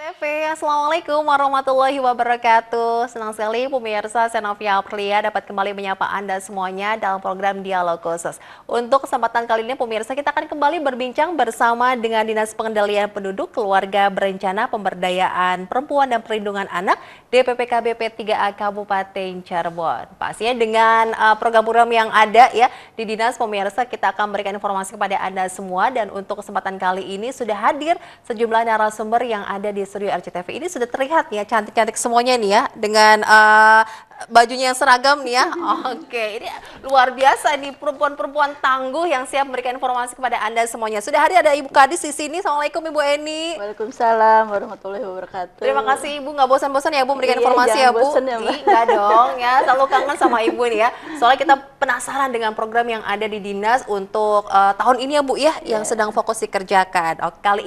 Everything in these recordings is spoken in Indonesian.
TV, Assalamualaikum warahmatullahi wabarakatuh. Senang sekali pemirsa Senovia Aprilia dapat kembali menyapa Anda semuanya dalam program Dialog Khusus. Untuk kesempatan kali ini pemirsa, kita akan kembali berbincang bersama dengan Dinas Pengendalian Penduduk, Keluarga Berencana, Pemberdayaan Perempuan dan Perlindungan Anak DPPKB P3A Kabupaten Cirebon. Pastinya dengan program-program yang ada ya di Dinas, pemirsa, kita akan memberikan informasi kepada Anda semua, dan untuk kesempatan kali ini sudah hadir sejumlah narasumber yang ada di studio RCTV. Ini sudah terlihat ya, cantik-cantik semuanya nih ya, dengan bajunya yang seragam nih ya. Oke, ini luar biasa nih, perempuan-perempuan tangguh yang siap memberikan informasi kepada Anda semuanya. Sudah hadir ada Ibu Kadis di sini. Assalamualaikum Ibu Eni. Waalaikumsalam warahmatullahi wabarakatuh. Terima kasih Ibu, nggak bosan-bosan ya Bu memberikan Iya, informasi ya Bu. bosan ya, Mbak. Nggak dong ya, selalu kangen sama Ibu nih ya. Soalnya kita penasaran dengan program yang ada di Dinas untuk tahun ini ya Bu ya, yang sedang fokus dikerjakan. Oke, kali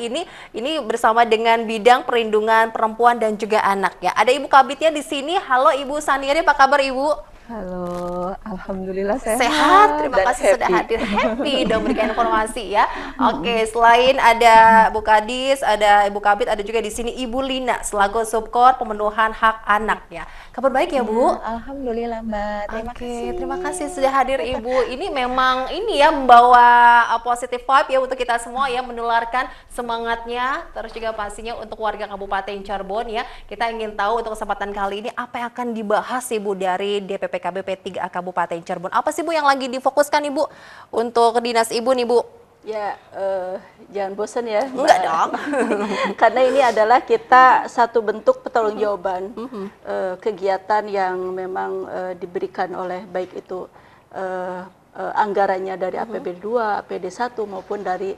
ini bersama dengan bidang perlindungan perempuan dan juga anak ya. Ada Ibu Kabitnya di sini. Halo Ibu Saniri, apa kabar Ibu? Halo, alhamdulillah sehat. Sehat, terima dan kasih happy. sudah hadir. Happy udah memberikan informasi ya. Oke, selain ada Bu Kadis, ada Ibu Kabit, ada juga di sini Ibu Lina selaku Subkor Pemenuhan Hak Anak ya. Kabar baik ya Bu? Alhamdulillah Mbak, terima kasih. Terima kasih sudah hadir Ibu. Ini memang ini ya, membawa positive vibe ya untuk kita semua ya, menularkan semangatnya, terus juga pastinya untuk warga Kabupaten Cirebon ya. Kita ingin tahu untuk kesempatan kali ini apa yang akan dibahas Ibu dari DPPKB P3A Kabupaten Cirebon. Apa sih Bu yang lagi difokuskan Ibu untuk dinas Ibu nih Bu? Ya, jangan bosan ya Mbak. Enggak dong. Karena ini adalah kita satu bentuk pertanggungjawaban kegiatan yang memang diberikan oleh baik itu anggarannya dari APBD 2, APD 1 maupun dari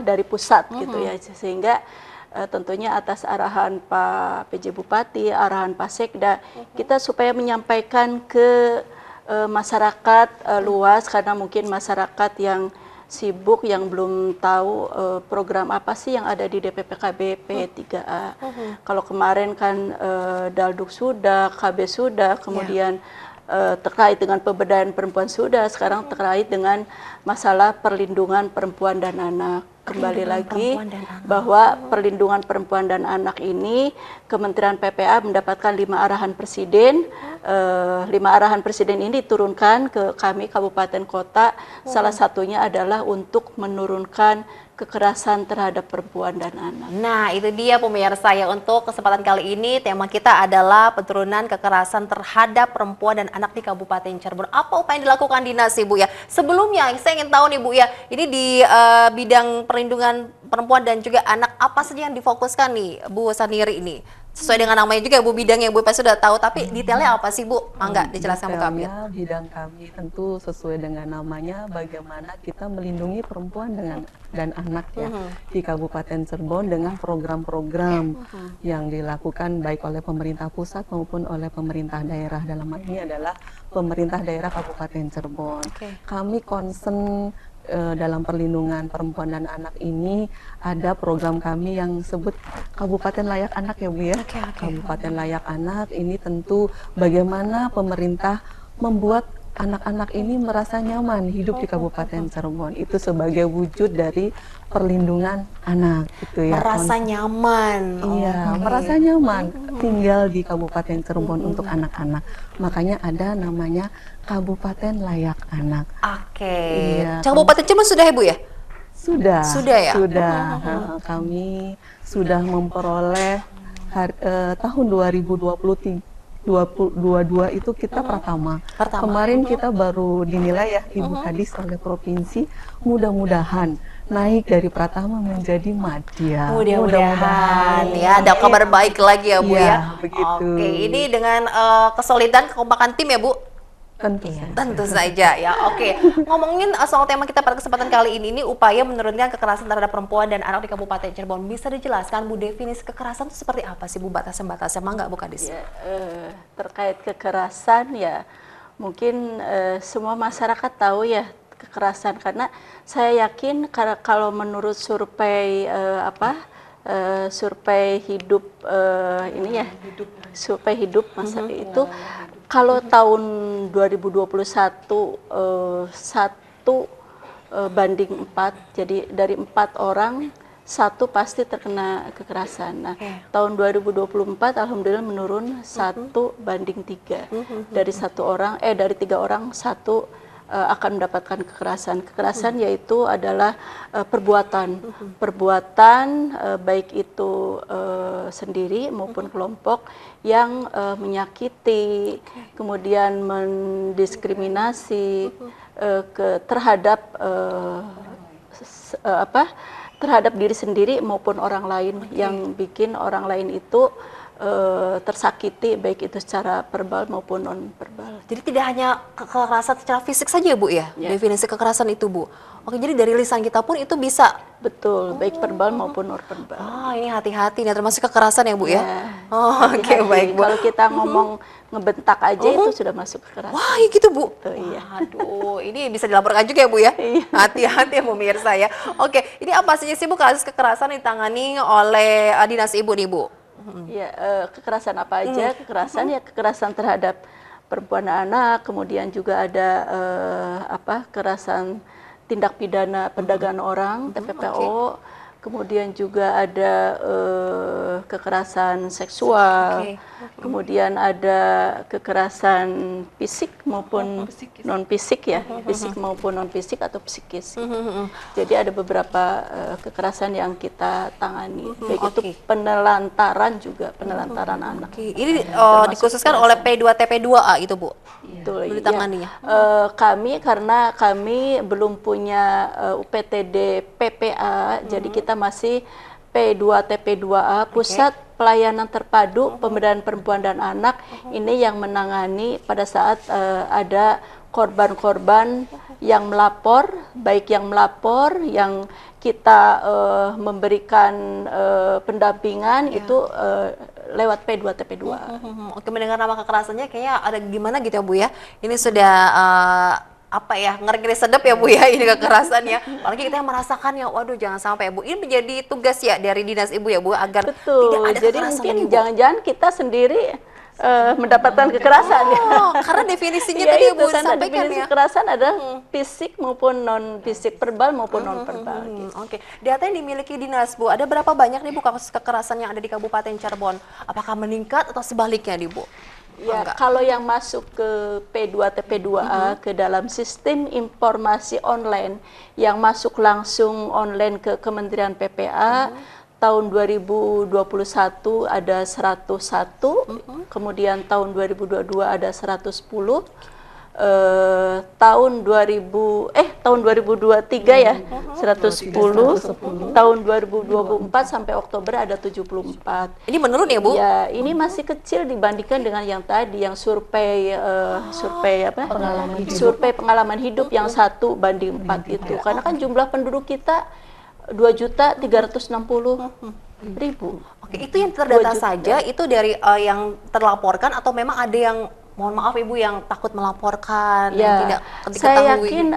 dari pusat gitu ya, sehingga tentunya atas arahan Pak PJ Bupati, arahan Pak Sekda, kita supaya menyampaikan ke masyarakat luas, karena mungkin masyarakat yang sibuk yang belum tahu program apa sih yang ada di DPPKB P3A. Kalau kemarin kan Dalduk sudah, KB sudah, kemudian terkait dengan pemberdayaan perempuan sudah, sekarang terkait dengan masalah perlindungan perempuan dan anak. Kembali lagi bahwa perlindungan perempuan dan anak ini Kementerian PPA mendapatkan 5 arahan presiden. 5 arahan presiden ini diturunkan ke kami kabupaten kota. Salah satunya adalah untuk menurunkan kekerasan terhadap perempuan dan anak. Nah, itu dia pemirsa ya, untuk kesempatan kali ini tema kita adalah penurunan kekerasan terhadap perempuan dan anak di Kabupaten Cirebon. Apa upaya yang dilakukan dinas Ibu ya? Sebelumnya saya ingin tahu nih Bu ya, ini di bidang perlindungan perempuan dan juga anak apa saja yang difokuskan nih Bu Saniri ini? Sesuai dengan namanya juga Bu, bidang yang Bu pasti sudah tahu, tapi detailnya apa sih Bu? Mangga dijelaskan Bu Kabit. Bidang kami tentu sesuai dengan namanya, bagaimana kita melindungi perempuan dan anak ya di Kabupaten Cirebon dengan program-program yang dilakukan baik oleh pemerintah pusat maupun oleh pemerintah daerah. Dalam hal ini adalah pemerintah daerah Kabupaten Cirebon. Kami concern dalam perlindungan perempuan dan anak ini, ada program kami yang sebut Kabupaten Layak Anak ya Bu ya. Kabupaten Layak Anak ini tentu bagaimana pemerintah membuat anak-anak ini merasa nyaman hidup di Kabupaten Cirebon. Itu sebagai wujud dari perlindungan anak gitu ya. Merasa nyaman. Iya, merasa nyaman tinggal di Kabupaten Cirebon untuk anak-anak. Makanya ada namanya Kabupaten Layak Anak. Iya. Kabupaten Cirebon sudah ya Bu ya? Sudah. Sudah ya? Sudah. Kami sudah memperoleh tahun 2023 2022 itu kita pertama. Kemarin kita baru dinilai ya Ibu Kadis oleh provinsi, mudah-mudahan naik dari Pratama menjadi Madya. Mudah-mudahan ya, ada kabar baik lagi ya Bu ya. Begitu. Oke, ini dengan kesolidan kekompakan tim ya Bu. Tentu saja ya. Oke, ngomongin soal tema kita pada kesempatan kali ini upaya menurunkan kekerasan terhadap perempuan dan anak di Kabupaten Cirebon. Bisa dijelaskan Bu, definisi kekerasan itu seperti apa sih Bu, batasan-batasnya? Mangga Bu Kadis. Ya, terkait kekerasan ya, mungkin semua masyarakat tahu ya kekerasan, karena saya yakin kalau menurut survei survei hidup ini ya, survei hidup masa itu, kalau tahun 2021 1 banding 4, jadi dari 4 orang satu pasti terkena kekerasan. Nah, tahun 2024 alhamdulillah menurun 1:3. Dari dari 3 orang, satu akan mendapatkan kekerasan. Kekerasan yaitu adalah perbuatan baik itu sendiri maupun kelompok yang menyakiti, kemudian mendiskriminasi terhadap terhadap diri sendiri maupun orang lain, yang bikin orang lain itu tersakiti baik itu secara verbal maupun non verbal. Jadi tidak hanya kekerasan secara fisik saja ya Bu ya, definisi kekerasan itu Bu. Oke, jadi dari lisan kita pun itu bisa. Betul, baik verbal maupun non verbal. Ini hati-hati nih, termasuk kekerasan ya Bu ya. Oke, baik Bu. Kalau kita ngomong ngebentak aja itu sudah masuk kekerasan. Wah, gitu Bu. Iya. Aduh, ini bisa dilaporkan juga ya Bu ya. Hati-hati ya pemirsa ya. Oke, ini apa saja sih Bu kasus kekerasan ditangani oleh Dinas Ibu nih Bu? Ya, kekerasan apa aja? Kekerasan terhadap perempuan dan anak, kemudian juga ada kekerasan tindak pidana perdagangan orang, TPPO, kemudian juga ada kekerasan seksual, kemudian ada kekerasan fisik maupun non fisik ya, fisik maupun non fisik atau psikis. Jadi ada beberapa kekerasan yang kita tangani, baik itu penelantaran juga, penelantaran anak. Ini dikhususkan oleh P2TP2A itu Bu? Betul, ditanganinya. Karena kami belum punya UPTD PPA, jadi kita masih P2TP2A, Pusat Pelayanan Terpadu Pemberdayaan Perempuan dan Anak. Ini yang menangani pada saat ada korban-korban yang melapor, baik yang melapor, yang kita memberikan pendampingan itu lewat P2TP2A. Oke, mendengar nama kekerasannya kayaknya ada gimana gitu ya Bu ya. Ini sudah ngeri-ngeri sedap ya Bu ya, ini kekerasan ya. Apalagi kita yang merasakan ya, waduh jangan sampai ya Bu. Ini menjadi tugas ya dari Dinas Ibu ya Bu, agar tidak ada jadi kekerasan mungkin lagi, Bu. jangan-jangan kita sendiri mendapatkan kekerasan. Karena definisinya ya tadi itu, Bu karena sampaikan definisi ya. kekerasan ada fisik maupun non fisik, verbal maupun non verbal. Gitu. Oke, data yang dimiliki Dinas Bu, ada berapa banyak nih Bu kasus kekerasan yang ada di Kabupaten Cirebon? Apakah meningkat atau sebaliknya nih Bu? Ya, kalau yang masuk ke P2TP2A ke dalam sistem informasi online yang masuk langsung online ke Kementerian PPA, tahun 2021 ada 101, kemudian tahun 2022 ada 110, tahun 2023 ya 110, tahun 2024 sampai Oktober ada 74. Ini menurun ya Bu? Ya, ini masih kecil dibandingkan dengan yang tadi, yang survei survei pengalaman hidup yang 1:4 itu. Karena kan jumlah penduduk kita 2.360.000. Oke, itu yang terdata saja, itu dari yang terlaporkan atau memang ada yang, mohon maaf Ibu, yang takut melaporkan, yang tidak diketahui? Saya yakin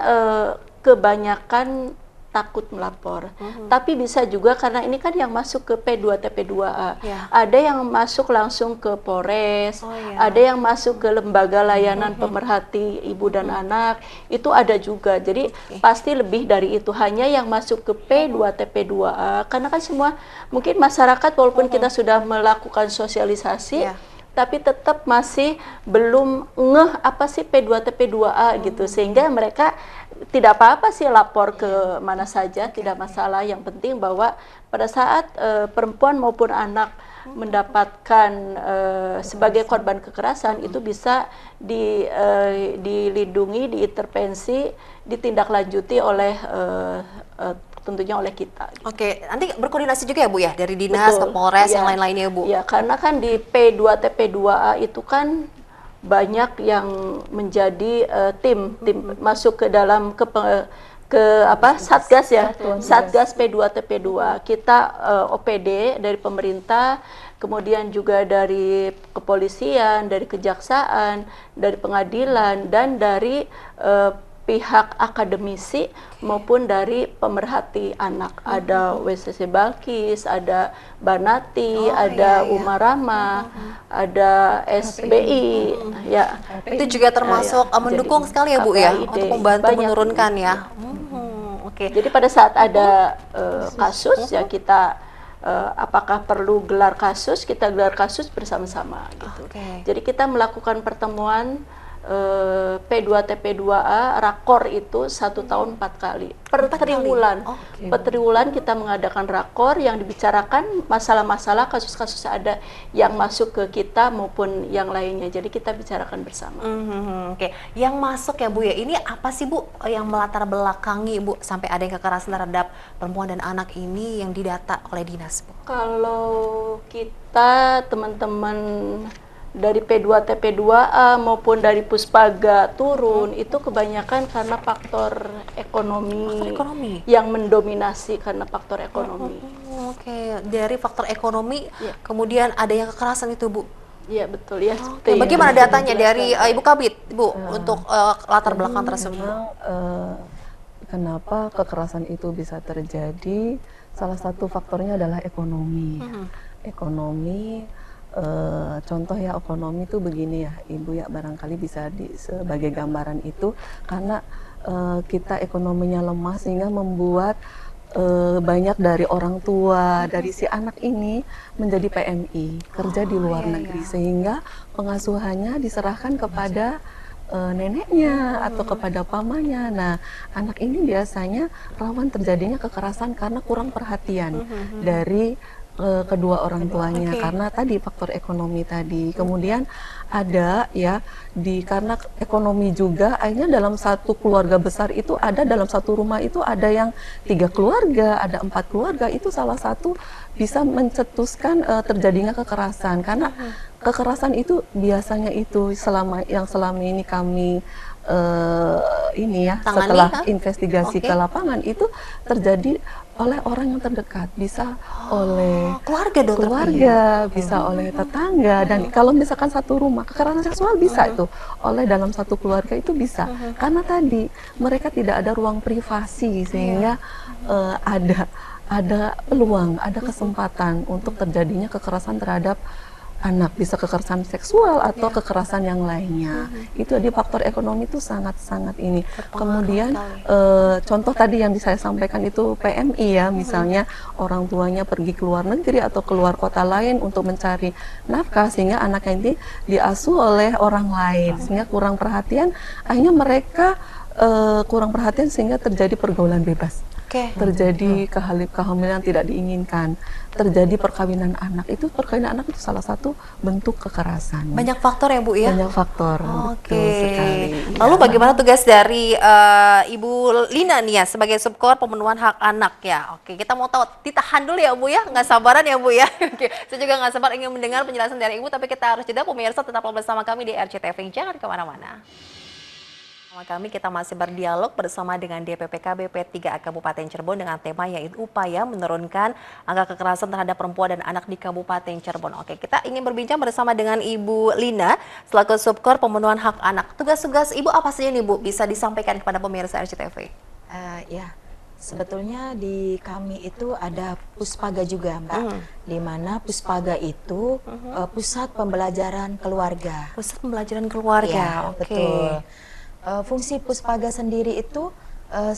kebanyakan takut melapor, tapi bisa juga karena ini kan yang masuk ke P2TP2A, ada yang masuk langsung ke Polres, ada yang masuk ke lembaga layanan pemerhati ibu dan anak, itu ada juga. Jadi pasti lebih dari itu. Hanya yang masuk ke P2TP2A, karena kan semua mungkin masyarakat walaupun kita sudah melakukan sosialisasi, tapi tetap masih belum ngeh apa sih P2TP2A gitu, sehingga mereka tidak apa-apa sih lapor ke mana saja, tidak masalah. Yang penting bahwa pada saat perempuan maupun anak mendapatkan sebagai korban kekerasan itu bisa dilindungi, diintervensi, ditindaklanjuti oleh tentunya oleh kita. Oke, nanti berkoordinasi juga ya Bu ya dari Dinas ke Polres yang lain-lainnya Bu? Ya, karena kan di P2TP2A itu kan banyak yang menjadi tim masuk ke dalam Satgas ya, Satgas P2TP2. Kita OPD dari pemerintah, kemudian juga dari kepolisian, dari kejaksaan, dari pengadilan, dan dari pihak akademisi maupun dari pemerhati anak. Ada WCC Balkis, ada Banati, ada Umarama, ada SBI. Ya, itu juga termasuk mendukung sekali ya Bu ya, untuk membantu menurunkan ya. Oke. Jadi pada saat ada kasus ya kita apakah perlu gelar kasus, kita gelar kasus bersama-sama gitu. Oke. Jadi kita melakukan pertemuan P2TP2A rakor itu 1 tahun 4 kali per triwulan. Per triwulan kita mengadakan rakor yang dibicarakan masalah-masalah kasus-kasus ada yang masuk ke kita maupun yang lainnya. Jadi kita bicarakan bersama. Oke, yang masuk ya Bu ya, ini apa sih Bu yang melatar belakangi Bu sampai ada yang kekerasan terhadap perempuan dan anak ini yang didata oleh dinas Bu? Kalau kita teman-teman dari P2TP2A maupun dari Puspaga turun itu kebanyakan karena faktor ekonomi, yang mendominasi karena faktor ekonomi. Oke, dari faktor ekonomi kemudian ada yang kekerasan itu Bu? Iya betul ya. Oke, bagaimana datanya dari Ibu Kabit Bu untuk latar belakang tersebut? Memang, kenapa kekerasan itu bisa terjadi? Salah satu faktornya adalah ekonomi. Ekonomi. Contoh ya ekonomi itu begini ya Ibu ya, barangkali bisa sebagai gambaran itu karena kita ekonominya lemah sehingga membuat banyak dari orang tua dari si anak ini menjadi PMI, kerja di luar negeri, sehingga pengasuhannya diserahkan kepada neneknya atau kepada pamannya. Nah, anak ini biasanya rawan terjadinya kekerasan karena kurang perhatian dari kedua orang tuanya, karena tadi faktor ekonomi tadi. Kemudian ada ya karena ekonomi juga akhirnya dalam satu keluarga besar itu ada, dalam satu rumah itu ada yang 3 keluarga, ada 4 keluarga, itu salah satu bisa mencetuskan terjadinya kekerasan, karena kekerasan itu biasanya itu selama ini kami setelah investigasi ke lapangan itu terjadi oleh orang yang terdekat, bisa oleh keluarga, bisa oleh tetangga, dan kalau misalkan satu rumah kekerasan seksual bisa itu oleh dalam satu keluarga itu bisa, karena tadi mereka tidak ada ruang privasi sehingga ada peluang, ada kesempatan untuk terjadinya kekerasan terhadap anak, bisa kekerasan seksual atau kekerasan yang lainnya. Itu di faktor ekonomi itu sangat-sangat ini. Kemudian contoh tadi yang saya sampaikan itu PMI ya, misalnya orang tuanya pergi ke luar negeri atau keluar kota lain untuk mencari nafkah sehingga anaknya ini diasuh oleh orang lain, sehingga kurang perhatian, akhirnya mereka kurang perhatian sehingga terjadi pergaulan bebas. Terjadi kehamilan tidak diinginkan, terjadi perkawinan anak. Itu perkawinan anak itu salah satu bentuk kekerasan. Banyak faktor ya Bu ya? Banyak faktor, betul sekali. Lalu bagaimana tugas dari Ibu Lina nih ya sebagai subkor pemenuhan hak anak ya? Oke, kita mau tahu, ditahan dulu ya Bu ya, nggak sabaran ya Bu ya. Oke, saya juga nggak sabar ingin mendengar penjelasan dari Ibu, tapi kita harus jeda. Pemirsa tetaplah bersama kami di RCTV, jangan kemana-mana. Kita masih berdialog bersama dengan DPPKB P3A Kabupaten Cirebon dengan tema yaitu upaya menurunkan angka kekerasan terhadap perempuan dan anak di Kabupaten Cirebon. Oke, kita ingin berbincang bersama dengan Ibu Lina selaku subkor pemenuhan hak anak. Tugas-tugas Ibu apa saja nih Bu bisa disampaikan kepada pemirsa RCTV? Ya, sebetulnya di kami itu ada Puspaga juga Mbak, di mana Puspaga itu pusat pembelajaran keluarga. Pusat pembelajaran keluarga, ya, betul. Fungsi Puspaga sendiri itu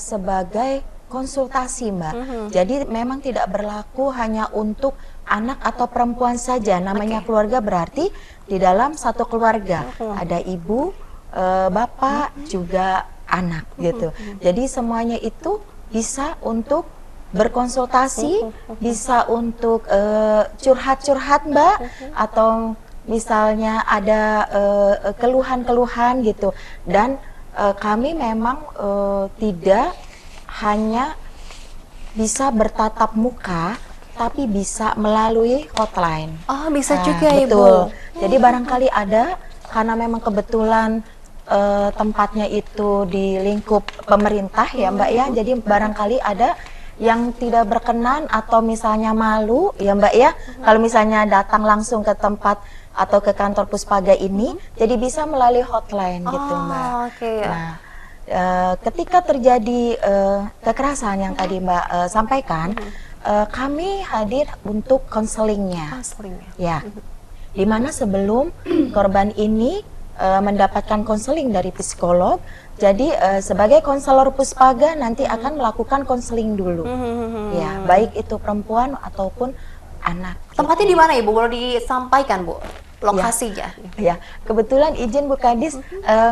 sebagai konsultasi Mbak. Jadi memang tidak berlaku hanya untuk anak atau perempuan saja. Namanya keluarga berarti di dalam satu keluarga ada ibu, bapak, juga anak gitu. Jadi semuanya itu bisa untuk berkonsultasi, bisa untuk curhat-curhat Mbak, atau misalnya ada keluhan-keluhan gitu. Dan kami memang tidak hanya bisa bertatap muka, tapi bisa melalui hotline. Oh, bisa juga Ibu. Betul. Jadi barangkali ada, karena memang kebetulan tempatnya itu di lingkup pemerintah ya Mbak ya, jadi barangkali ada yang tidak berkenan atau misalnya malu ya Mbak ya, kalau misalnya datang langsung ke tempat atau ke kantor Puspaga ini, jadi bisa melalui hotline gitu Mbak. Nah, ketika terjadi kekerasan yang tadi Mbak sampaikan, kami hadir untuk konselingnya. Ya, dimana sebelum korban ini mendapatkan konseling dari psikolog, Jadi sebagai konselor Puspaga nanti akan melakukan konseling dulu. Ya, baik itu perempuan ataupun anak. Tempatnya di mana Ibu? Boleh disampaikan Bu? Lokasinya. Ya, kebetulan izin Bu Kadis,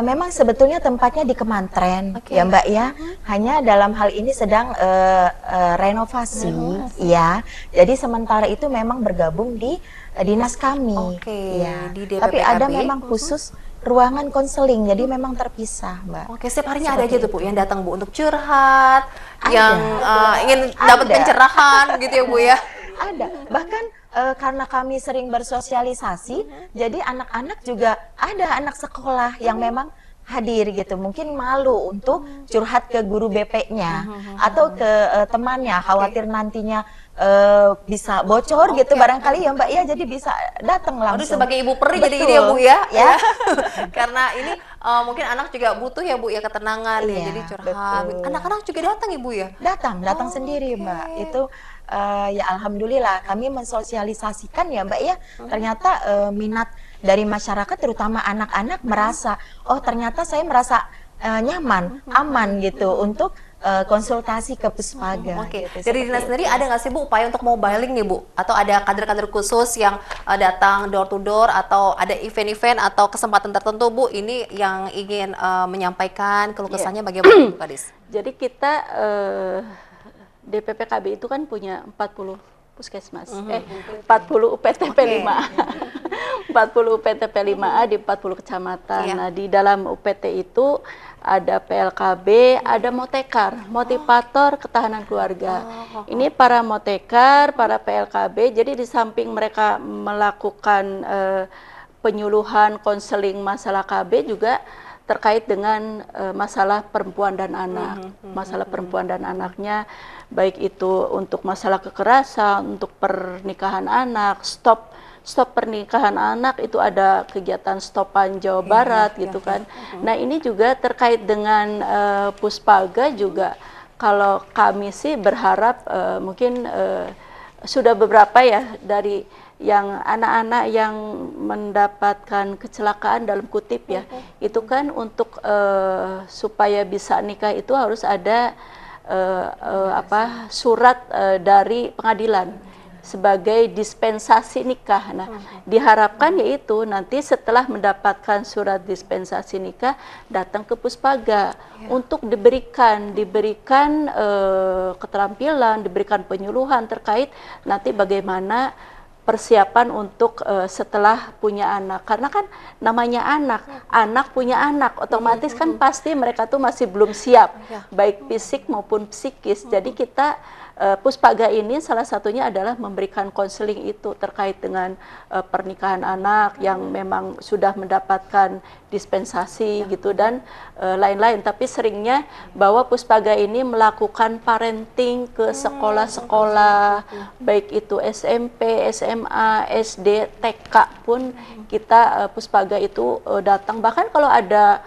memang sebetulnya tempatnya di Kemantren, ya Mbak ya. Hanya dalam hal ini sedang renovasi, ya. Jadi sementara itu memang bergabung di dinas kami, ya. Di DPPKB. Tapi ada memang khusus ruangan konseling, jadi memang terpisah, Mbak. Oke, setiap harinya ada aja tuh Bu yang datang Bu untuk curhat, yang ingin dapat pencerahan gitu ya Bu ya. Ada, bahkan karena kami sering bersosialisasi, jadi anak-anak juga ada anak sekolah yang memang hadir gitu, mungkin malu untuk curhat ke guru BP-nya atau ke temannya, khawatir nantinya bisa bocor gitu barangkali ya Mbak ya, jadi bisa datang Aduh, langsung. sebagai ibu peri jadi Betul. ini ya Bu ya. Ya. Karena ini mungkin anak juga butuh ya Bu ya ketenangan ya, Iya, jadi curhat. betul. Anak-anak juga datang Ibu ya. Datang sendiri Mbak. Itu ya alhamdulillah kami mensosialisasikan ya Mbak ya. Ternyata minat dari masyarakat terutama anak-anak merasa, oh ternyata saya merasa nyaman, aman gitu untuk konsultasi ke Puspaga. Oke, gitu, dari dinas sendiri ada nggak sih Bu upaya untuk mobiling nih Bu? Atau ada kader-kader khusus yang datang door to door, atau ada event-event atau kesempatan tertentu Bu ini yang ingin menyampaikan keluh kesahnya bagaimana Bu Kadis? Jadi kita DPPKB itu kan punya 40 puskesmas, 40 UPTP 5A. 40 UPTP 5A di 40 kecamatan. Iya. Nah, di dalam UPT itu ada PLKB, ada motekar, motivator ketahanan keluarga. Ini para motekar, para PLKB, jadi di samping mereka melakukan penyuluhan, konseling masalah KB juga terkait dengan masalah perempuan dan anak, masalah perempuan dan anaknya, baik itu untuk masalah kekerasan, untuk pernikahan anak, stop pernikahan anak, itu ada kegiatan stopan Jawa Barat gitu kan. Nah ini juga terkait dengan Puspaga juga, kalau kami sih berharap mungkin sudah beberapa ya dari yang anak-anak yang mendapatkan kecelakaan dalam kutip ya, itu kan untuk supaya bisa nikah itu harus ada surat dari pengadilan sebagai dispensasi nikah. Nah, diharapkan yaitu nanti setelah mendapatkan surat dispensasi nikah datang ke Puspaga untuk diberikan keterampilan, diberikan penyuluhan terkait nanti bagaimana persiapan untuk setelah punya anak. Karena kan namanya anak punya anak, otomatis kan pasti mereka tuh masih belum siap, baik fisik maupun psikis. Jadi kita Puspaga ini salah satunya adalah memberikan konseling itu terkait dengan pernikahan anak yang memang sudah mendapatkan dispensasi gitu dan lain-lain. Tapi seringnya bahwa Puspaga ini melakukan parenting ke sekolah-sekolah, baik itu SMP, SMA, SD, TK pun kita Puspaga itu datang. Bahkan kalau ada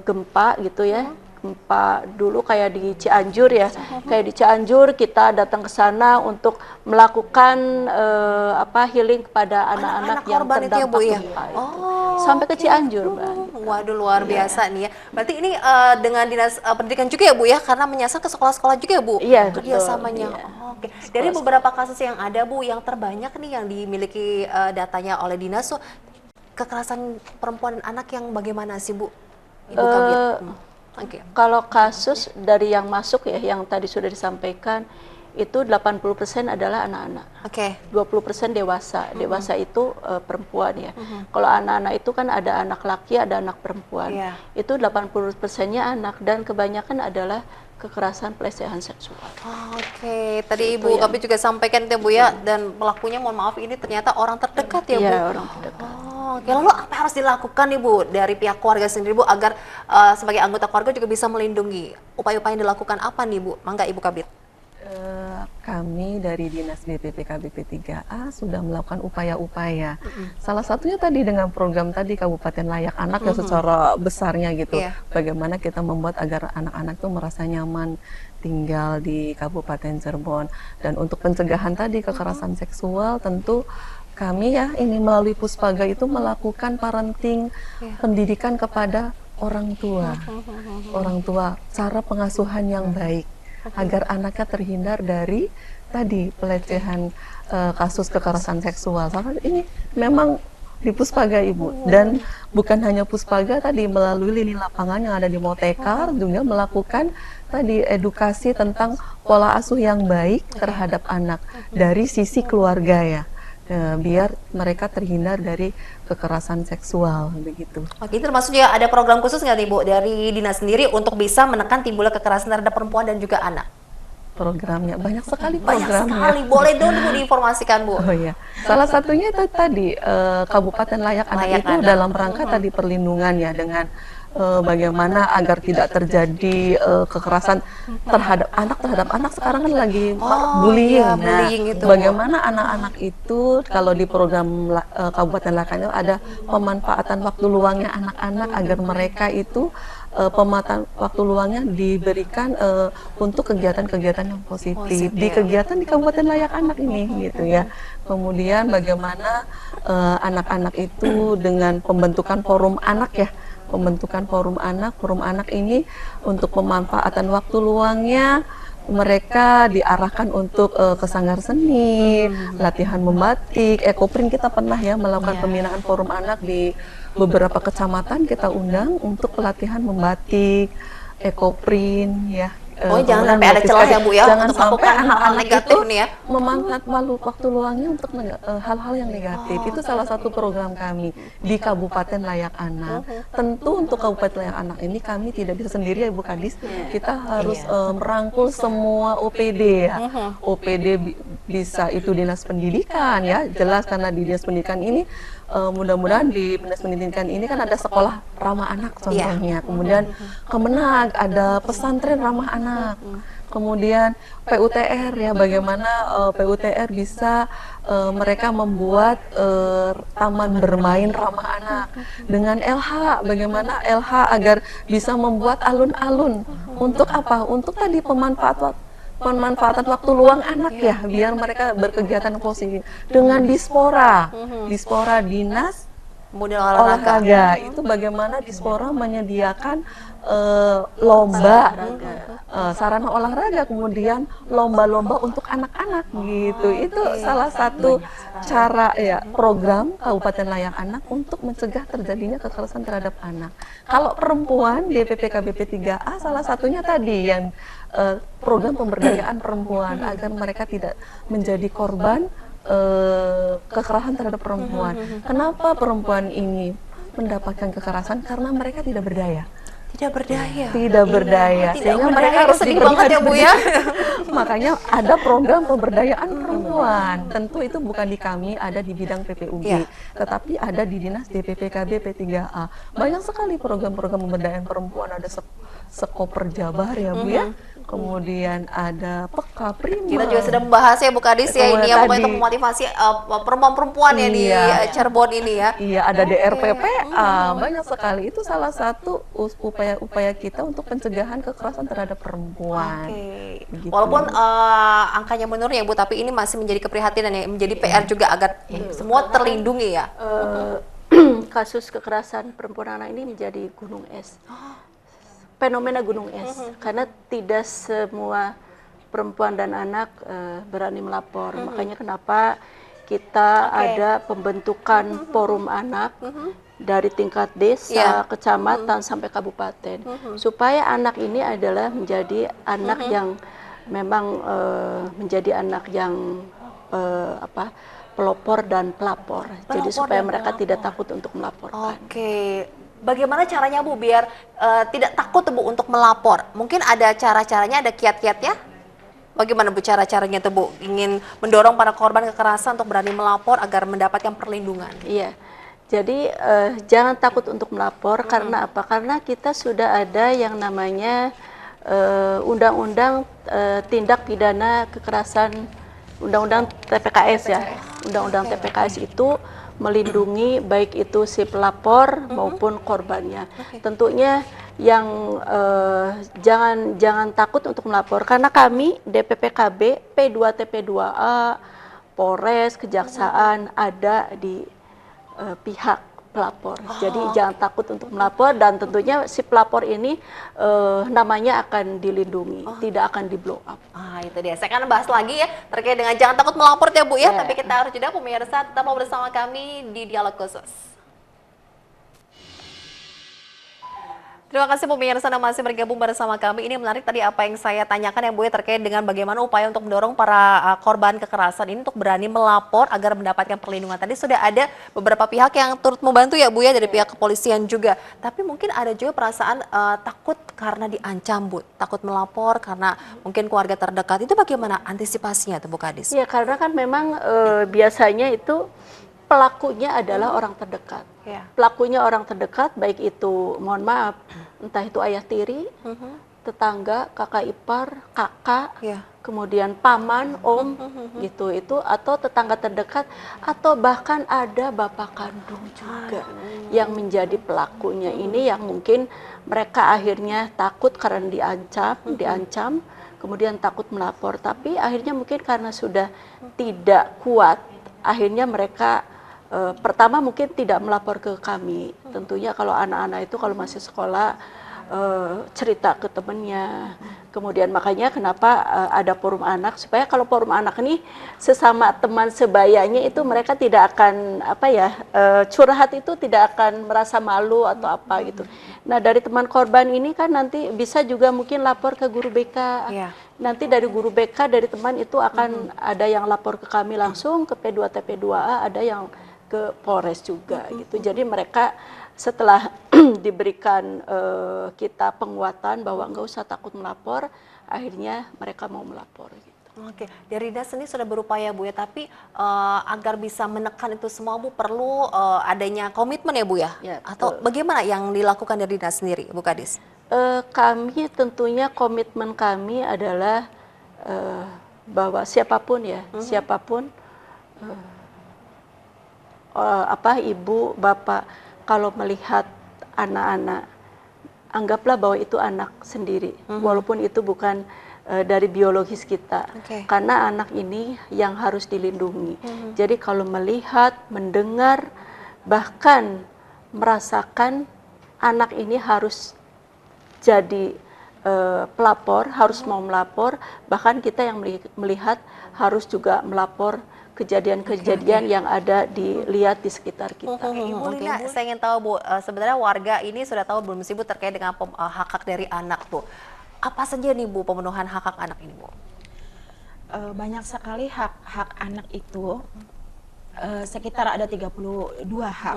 gempa gitu ya, gempa dulu kayak di Cianjur ya, kayak di Cianjur kita datang ke sana untuk melakukan healing kepada anak-anak yang korban itu ya terdampak Bu ya? gempa itu. Sampai ke Cianjur, Mbak. Waduh, luar biasa nih ya. Berarti ini dengan dinas pendidikan juga ya Bu ya, karena menyasar ke sekolah-sekolah juga ya Bu? Iya, kerjasamanya. betul, iya. Oke. Dari beberapa kasus yang ada Bu, yang terbanyak nih yang dimiliki datanya oleh dinas tuh kekerasan perempuan dan anak yang bagaimana sih Bu? Ibu Kabit. Oke. Kalau kasus dari yang masuk ya, yang tadi sudah disampaikan, itu 80% adalah anak-anak. Oke. 20% dewasa. Dewasa itu perempuan ya. Kalau anak-anak itu kan ada anak laki, ada anak perempuan. Iya. Itu 80%-nya anak dan kebanyakan adalah kekerasan pelecehan seksual. Oke, tadi Ibu Kabit juga sampaikan ya Bu ya, dan pelakunya mohon maaf ini ternyata orang terdekat ya Bu? Iya, orang terdekat. Oke, lalu apa yang harus dilakukan nih Bu dari pihak keluarga sendiri Bu agar sebagai anggota keluarga juga bisa melindungi? Upaya-upaya yang dilakukan apa nih Bu? Mangga Ibu Kabit. Kami dari Dinas BPPKB P3A sudah melakukan upaya-upaya. Salah satunya tadi dengan program tadi Kabupaten Layak Anak yang secara besarnya gitu. Iya. Bagaimana kita membuat agar anak-anak tuh merasa nyaman tinggal di Kabupaten Cirebon. Dan untuk pencegahan tadi kekerasan seksual tentu kami ya ini melalui Puspaga itu melakukan parenting pendidikan kepada orang tua. Orang tua, cara pengasuhan yang baik agar anaknya terhindar dari tadi pelecehan, kasus kekerasan seksual. Karena ini memang di Puspaga Ibu, dan bukan hanya Puspaga tadi, melalui lini lapangan yang ada di Motekar juga melakukan tadi edukasi tentang pola asuh yang baik terhadap anak dari sisi keluarga ya, biar mereka terhindar dari kekerasan seksual begitu. Oke, termasuk juga ada program khusus nggak nih Bu dari dinas sendiri untuk bisa menekan timbulnya kekerasan terhadap perempuan dan juga anak? Programnya banyak sekali Banyak programnya. sekali, boleh dong Bu diinformasikan Bu. Oh iya, salah satunya itu tadi Kabupaten Layak Anak Layak itu Anak. dalam rangka tadi perlindungan ya, dengan bagaimana agar tidak terjadi kekerasan terhadap anak sekarang kan lagi bullying. iya, Nah, bullying itu. bagaimana anak-anak itu kalau di program Kabupaten Layak Anak itu ada pemanfaatan waktu luangnya anak-anak agar mereka itu pemanfaatan waktu luangnya diberikan untuk kegiatan-kegiatan yang positif di kegiatan di Kabupaten Layak Anak ini gitu ya. Kemudian bagaimana anak-anak itu dengan pembentukan forum anak ya, pembentukan forum anak ini untuk pemanfaatan waktu luangnya mereka diarahkan untuk ke sanggar seni, latihan membatik, ekoprint. Kita pernah ya melakukan pembinaan forum anak di beberapa kecamatan, kita undang untuk pelatihan membatik, ekoprint ya. Jangan kemudian sampai ada melukis celah ya kayu. Bu ya Jangan untuk sampai melakukan hal anak-anak negatif itu nih ya. memanfaatkan waktu luangnya untuk hal-hal yang negatif. Itu salah satu program kami di Kabupaten Layak Anak. Tentu untuk Kabupaten Layak Anak ini kami tidak bisa sendiri ya Ibu Kadis. Kita harus merangkul semua OPD ya. OPD bisa itu Dinas Pendidikan ya, jelas karena di Dinas Pendidikan ini mudah-mudahan di Dinas Pendidikan ini kan ada sekolah ramah anak contohnya. Kemudian Kemenag ada pesantren ramah anak. Kemudian PUTR ya, bagaimana PUTR bisa mereka membuat taman bermain ramah anak. Dengan LH, bagaimana LH agar bisa membuat alun-alun. Untuk apa? Untuk tadi pemanfaatan waktu luang anak ya, biar mereka berkegiatan positif. Dengan Dispora Dinas Kemudian olahraga. Olahraga itu bagaimana Dispora menyediakan lomba sarana olahraga, kemudian lomba-lomba untuk anak-anak gitu. Itu salah satu cara ya, program Kabupaten Layak Anak untuk mencegah terjadinya kekerasan terhadap anak. Kalau perempuan di PPKBP 3A salah satunya tadi yang program pemberdayaan perempuan agar mereka tidak menjadi korban kekerasan terhadap perempuan. Kenapa perempuan ini mendapatkan kekerasan? Karena mereka tidak berdaya. Tidak berdaya. Tidak berdaya, sehingga mereka harus sedih banget ya Bu ya. Makanya ada program pemberdayaan perempuan. Tentu itu bukan di kami, ada di bidang PPUG, tetapi ada di Dinas DPPKB P3A. Banyak sekali program-program pemberdayaan perempuan, ada Sekoper Jabar ya Bu ya. Kemudian ada Peka Prima. Kita juga sudah membahas ya Bu Kadis ya, ini ya pokoknya untuk memotivasi perempuan-perempuan ya di Cirebon ini ya. Iya, ada DRPPA, banyak sekali. Itu salah satu upaya kita untuk pencegahan kekerasan terhadap perempuan. Begitu. Walaupun angkanya menurun ya Bu, tapi ini masih menjadi keprihatinan ya, menjadi PR juga agar semua terlindungi ya. Kasus kekerasan perempuan anak ini menjadi gunung es. Fenomena gunung es, karena tidak semua perempuan dan anak berani melapor. Makanya kenapa kita ada pembentukan forum anak dari tingkat desa, kecamatan sampai kabupaten, supaya anak ini adalah menjadi anak yang memang menjadi anak yang pelopor dan pelapor. Jadi supaya mereka tidak takut untuk melaporkan. Bagaimana caranya Bu biar tidak takut Bu untuk melapor? Mungkin ada cara-caranya, ada kiat-kiatnya? Bagaimana Bu cara-caranya tuh Bu ingin mendorong para korban kekerasan untuk berani melapor agar mendapatkan perlindungan? Iya, jadi jangan takut untuk melapor. Karena apa? Karena kita sudah ada yang namanya undang-undang tindak pidana kekerasan, undang-undang TPKS ya. Undang-undang TPKS itu melindungi baik itu si pelapor maupun korbannya. Tentunya yang jangan takut untuk melapor, karena kami DPPKB P2TP2A, Polres, Kejaksaan ada di pihak pelapor. Jadi jangan takut untuk melapor, dan tentunya si pelapor ini namanya akan dilindungi, tidak akan di blow up. Itu dia. Saya akan bahas lagi ya terkait dengan jangan takut melapor ya Bu ya. Ya. Tapi kita harus jeda, pemirsa, tetap bersama kami di Dialog Khusus. Terima kasih pemirsa yang masih bergabung bersama kami. Ini menarik tadi apa yang saya tanyakan ya Bu ya, terkait dengan bagaimana upaya untuk mendorong para korban kekerasan ini untuk berani melapor agar mendapatkan perlindungan. Tadi sudah ada beberapa pihak yang turut membantu ya Bu ya, dari pihak kepolisian juga. Tapi mungkin ada juga perasaan takut karena diancam Bu, takut melapor karena mungkin keluarga terdekat. Itu bagaimana antisipasinya tuh Bu Kadis? Ya, karena kan memang biasanya itu pelakunya adalah orang terdekat. Ya. Pelakunya orang terdekat, baik itu, mohon maaf, entah itu ayah tiri, tetangga, kakak ipar, kakak, Ya. kemudian paman, om, gitu itu, atau tetangga terdekat, atau bahkan ada bapak kandung juga yang menjadi pelakunya. Ini yang mungkin mereka akhirnya takut karena diancam, kemudian takut melapor. Tapi akhirnya mungkin karena sudah tidak kuat, akhirnya mereka pertama mungkin tidak melapor ke kami. Tentunya kalau anak-anak itu kalau masih sekolah cerita ke temennya. Kemudian makanya kenapa ada forum anak, supaya kalau forum anak ini sesama teman sebayanya itu mereka tidak akan curhat, itu tidak akan merasa malu atau apa gitu. Nah, dari teman korban ini kan nanti bisa juga mungkin lapor ke guru BK. Iya. Nanti dari guru BK, dari teman itu akan ada yang lapor ke kami langsung, ke P2 TP2A, ada yang ke Polres juga gitu. Jadi mereka setelah diberikan kita penguatan bahwa nggak usah takut melapor, akhirnya mereka mau melapor gitu. Oke, dari Dinas sendiri sudah berupaya Bu ya, tapi agar bisa menekan itu semua Bu, perlu adanya komitmen ya Bu ya? Ya, Atau betul. bagaimana yang dilakukan dari Dinas sendiri Bu Kadis? Kami tentunya komitmen kami adalah bahwa siapapun ya, siapapun ibu, bapak, kalau melihat anak-anak, anggaplah bahwa itu anak sendiri, walaupun itu bukan dari biologis kita, karena anak ini yang harus dilindungi. Jadi kalau melihat, mendengar, bahkan merasakan, anak ini harus jadi pelapor, harus mau melapor, bahkan kita yang melihat harus juga melapor kejadian-kejadian yang ada dilihat di sekitar kita. Ibu Lina, saya ingin tahu Bu, sebenarnya warga ini sudah tahu belum sih Bu terkait dengan hak-hak dari anak Bu? Apa saja nih Bu pemenuhan hak-hak anak ini Bu? Banyak sekali hak anak itu, sekitar ada 32 hak.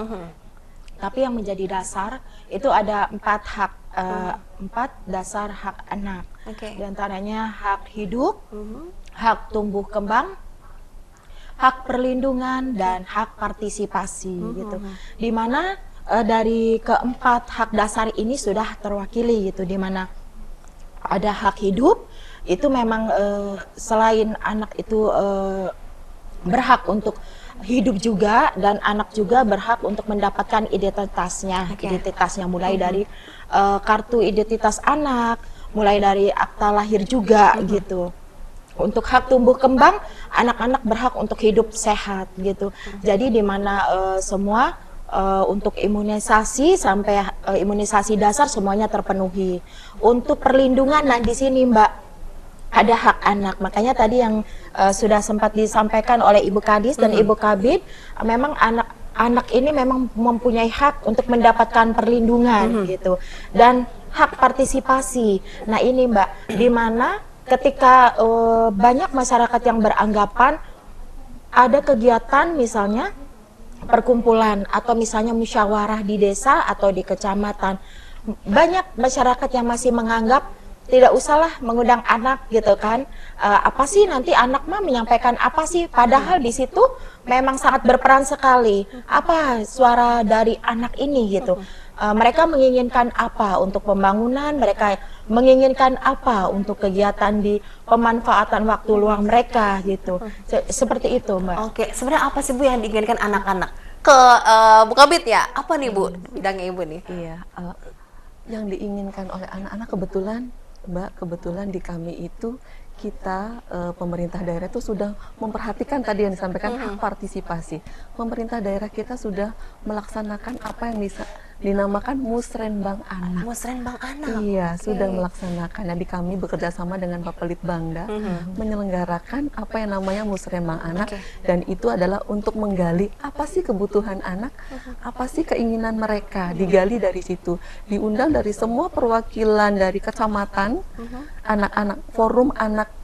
Tapi yang menjadi dasar itu ada 4 hak, 4 dasar hak anak. Di antaranya hak hidup, hak tumbuh kembang, hak perlindungan, dan hak partisipasi gitu. Di mana dari keempat hak dasar ini sudah terwakili gitu, di mana ada hak hidup, itu memang selain anak itu berhak untuk hidup juga, dan anak juga berhak untuk mendapatkan identitasnya mulai dari kartu identitas anak, mulai dari akta lahir juga gitu. Untuk hak tumbuh kembang, anak-anak berhak untuk hidup sehat gitu. Jadi di mana semua untuk imunisasi sampai imunisasi dasar semuanya terpenuhi. Untuk perlindungan, nah di sini Mbak ada hak anak. Makanya tadi yang sudah sempat disampaikan oleh Ibu Kadis dan Ibu Kabid, memang anak ini memang mempunyai hak untuk mendapatkan perlindungan gitu. Dan hak partisipasi. Nah ini Mbak, di mana ketika banyak masyarakat yang beranggapan ada kegiatan misalnya perkumpulan atau misalnya musyawarah di desa atau di kecamatan, banyak masyarakat yang masih menganggap tidak usahlah mengundang anak gitu kan, apa sih nanti anak mah menyampaikan apa sih, padahal di situ memang sangat berperan sekali apa suara dari anak ini gitu. Mereka menginginkan apa untuk pembangunan, mereka menginginkan apa untuk kegiatan di pemanfaatan waktu luang mereka gitu. Seperti itu Mbak. Oke, sebenarnya apa sih Bu yang diinginkan anak-anak? Ke Bu Kabid ya, apa nih Bu bidangnya Ibu nih? Iya, yang diinginkan oleh anak-anak kebetulan Mbak, kebetulan di kami itu kita pemerintah daerah itu sudah memperhatikan tadi yang disampaikan hak partisipasi. Pemerintah daerah kita sudah melaksanakan apa yang dinamakan Musrenbang Anak. Musrenbang Anak. Iya, sudah melaksanakan. Jadi kami bekerja sama dengan Bapelitbangda menyelenggarakan apa yang namanya Musrenbang Anak, dan itu adalah untuk menggali apa sih kebutuhan anak, apa sih keinginan mereka, digali dari situ. Diundang dari semua perwakilan dari kecamatan, anak-anak forum anak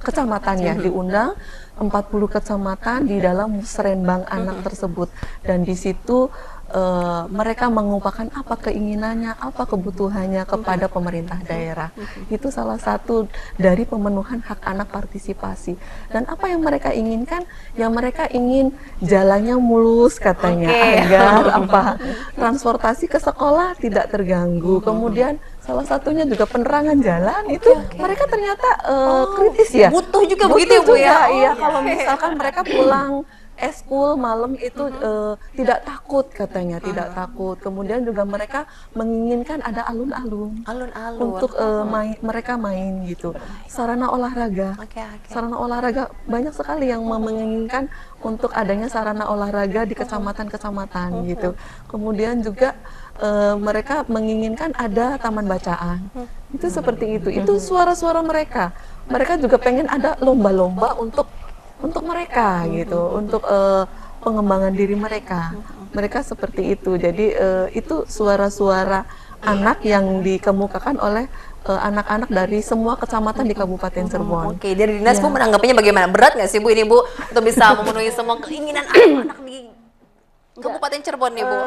kecamatannya diundang 40 kecamatan di dalam Musrenbang Anak tersebut, dan di situ mereka mengungkapkan apa keinginannya, apa kebutuhannya kepada pemerintah daerah. Itu salah satu dari pemenuhan hak anak partisipasi. Dan apa yang mereka inginkan? Yang mereka ingin jalannya mulus katanya, agar apa transportasi ke sekolah tidak terganggu. Kemudian salah satunya juga penerangan jalan itu mereka ternyata kritis ya. Butuh juga Butuh begitu ya, Bu ya. Iya, kalau misalkan mereka pulang eskul malam itu tidak takut katanya, tidak takut. Kemudian juga mereka menginginkan ada alun-alun untuk mereka main gitu. Sarana olahraga, sarana olahraga banyak sekali yang menginginkan untuk adanya sarana olahraga di kecamatan-kecamatan gitu. Kemudian juga mereka menginginkan ada taman bacaan. Itu seperti itu. Itu suara-suara mereka. Mereka juga pengen ada lomba-lomba untuk mereka gitu, untuk pengembangan diri mereka. Mereka seperti itu. Jadi itu suara-suara anak yang dikemukakan oleh anak-anak dari semua kecamatan di Kabupaten Cirebon. Oke, dari dinas Bu menanggapinya bagaimana? Berat nggak sih Bu ini Bu untuk bisa memenuhi semua keinginan anak-anak di Kabupaten Cirebon nih Bu?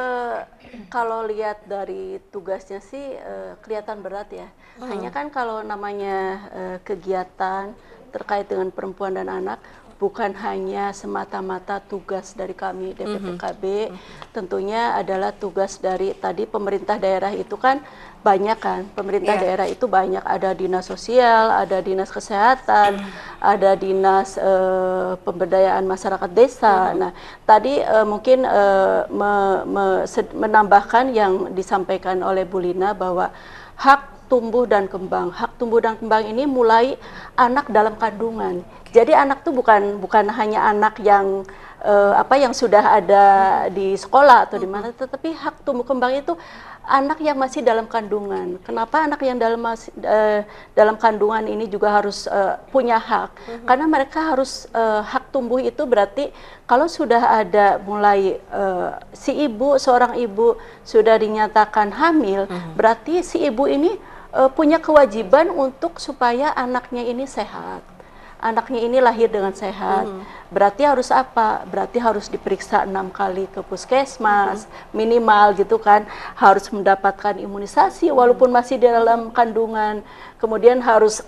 Kalau lihat dari tugasnya sih kelihatan berat ya. Hanya kan kalau namanya kegiatan terkait dengan perempuan dan anak, bukan hanya semata-mata tugas dari kami DPPKB, tentunya adalah tugas dari tadi pemerintah daerah itu kan banyak kan, pemerintah daerah itu banyak, ada dinas sosial, ada dinas kesehatan, ada dinas pemberdayaan masyarakat desa. Nah, tadi mungkin menambahkan yang disampaikan oleh Bu Lina bahwa hak tumbuh dan kembang. Hak tumbuh dan kembang ini mulai anak dalam kandungan. Jadi anak tuh bukan hanya anak yang yang sudah ada di sekolah atau di mana, tetapi hak tumbuh kembang itu anak yang masih dalam kandungan. Kenapa anak yang dalam kandungan ini juga harus punya hak? Karena mereka harus hak tumbuh itu berarti kalau sudah ada mulai seorang ibu sudah dinyatakan hamil, berarti si ibu ini punya kewajiban untuk supaya anaknya ini sehat. Anaknya ini lahir dengan sehat. Berarti harus apa? Berarti harus diperiksa 6 kali ke puskesmas, minimal gitu kan. Harus mendapatkan imunisasi walaupun masih di dalam kandungan. Kemudian harus